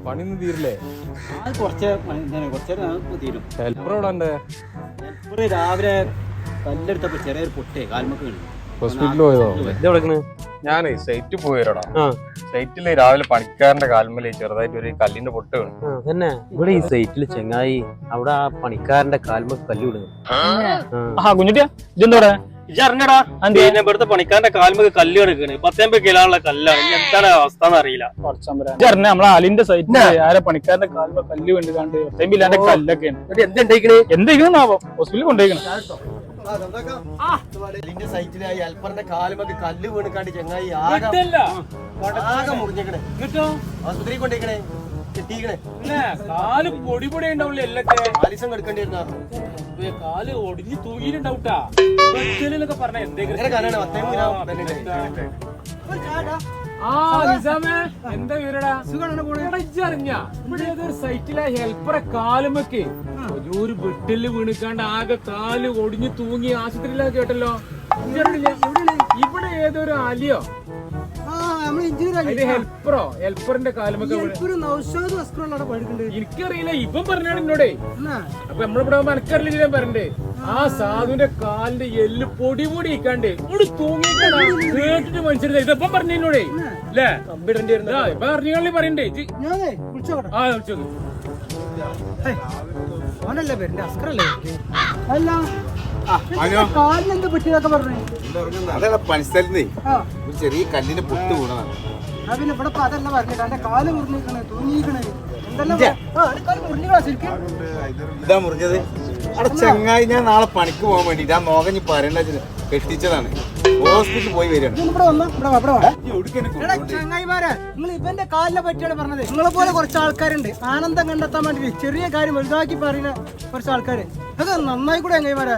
പണിയൊന്നും തീരില്ലേ? തീരും. ഹെൽപ്പർ എവിടെ ഉണ്ട്? രാവിലെ കല്ലെടുത്തപ്പോ ചെറിയൊരു പൊട്ടേ കാൽമക്ക് ഹോസ്പിറ്റലിൽ പോയതോ? ഇതെവിടെക്കണ്? ഞാനേ സൈറ്റിൽ പോയടാ. സൈറ്റില് രാവിലെ പണിക്കാരന്റെ കാൽമേല് ചെറുതായിട്ട് ഒരു കല്ലിന്റെ പൊട്ട് വീണു. തന്നെ ഇവിടെ ഈ സൈറ്റില് ചെങ്ങായി അവിടെ ആ പണിക്കാരന്റെ കാൽമ കല്ല് വിടുന്നു. കുഞ്ഞുട്ടിയാ ഇതെന്തോടെ അറിഞ്ഞടാ? ഇവിടുത്തെ പണിക്കാരന്റെ കാൽമക്ക് കല്ല് കിടക്കണ്. 10 കിലോയുള്ള കല്ലാണ്. എന്താണ് അവസ്ഥ എന്നറിയില്ല. അറിഞ്ഞ നമ്മളെ അലിന്റെ സൈറ്റില് ആരെ പണിക്കാരന്റെ കാൽമ കല്ല് വേണ്ടി കണ്ട് 10 കിലോന്റെ കല്ലൊക്കെയാണ്. എന്തെങ്കിലും ഹോസ്പിറ്റലിൽ കൊണ്ടുപോയിക്കണം. ഹെൽപ്പറിന്റെ കാലുമൊക്കെ കല്ല് വീണിക്കാണ്ട് ചെങ്ങായി ആകെ മുറിഞ്ഞേക്കണേ. ആശുപത്രി കൊണ്ടേക്കണേ, കിട്ടിക്കണേ. കാല് പൊടി പൊടി ഉണ്ടാവില്ല. എല്ലൊക്കെ ആലിസം എടുക്കേണ്ടി വരുന്ന കാല് ഒടിഞ്ഞ് തൂങ്ങിയിട്ടുണ്ടാവൂട്ടാ പറഞ്ഞ എന്തെങ്കിലും. എന്താ വീരടാ അറിഞ്ഞ ഇവിടെ ഏതൊരു സൈറ്റിലെ ഹെൽപ്പറെ കാലുമൊക്കെ ഒരു വെട്ടില് വീണിക്കാണ്ട് ആകെ കാല് ഒടിഞ്ഞ് തൂങ്ങി ആശുപത്രിയിലൊക്കെ കേട്ടല്ലോ. ഇവിടെ ഏതൊരു അലിയോ ഹെൽപ്പറോ ഹെൽപ്പറിന്റെ കാലുമൊക്കെ എനിക്കറിയില്ല. ഇവൻ പറഞ്ഞാണ് എന്നോടേ. അപ്പൊ നമ്മളിവിടെ മനക്കറിയില്ല ഞാൻ പറയണ്ടേ. ആ സാധുവിന്റെ കാലിന്റെ എല്ല് പൊടി പൊടി ഇക്കാണ്ട് ഇവിടെ തൂങ്ങിക്കാണ് കേട്ടിട്ട് മനുഷ്യരുടെ ഇതപ്പം പറഞ്ഞു എന്നോടേ. അല്ലേ ഇപ്പൊ അറിഞ്ഞാളി പറയണ്ടേ. ആ വിളിച്ചോക്ക്. പണിസ്ഥലത്ത് ഒരു ചെറിയ കല്ലിന്റെ പൊട്ട് വീണതാണ്. പിന്നെ ഇവിടെ അതല്ല പറഞ്ഞിട്ട് എന്റെ കാല് മുറിഞ്ഞിരിക്കണേ, തൂങ്ങിക്കണേ. ഇതാ മുറിഞ്ഞത്. അവിടെ ചെങ്ങായി ഞാൻ നാളെ പണിക്ക് പോകാൻ വേണ്ടിട്ട് ആ നോക്കഞ്ഞ് പറയണ്ട കെട്ടിച്ചതാണ്. ഹോസ്പിറ്റലിൽ പോയി വരികയാണ്. ചങ്ങായിമാരെ, നിങ്ങൾ ഇവന്റെ കാലിനെ പറ്റിയാണ് പറഞ്ഞത്. നിങ്ങളെ പോലെ കുറച്ച് ആൾക്കാരുണ്ട് ആനന്ദം കണ്ടെത്താൻ വേണ്ടി ചെറിയ കാര്യം വലുതാക്കി പറയുന്ന കുറച്ച് ആൾക്കാര്. അത് നന്നായി കൂടെ ചങ്ങായിമാരെ.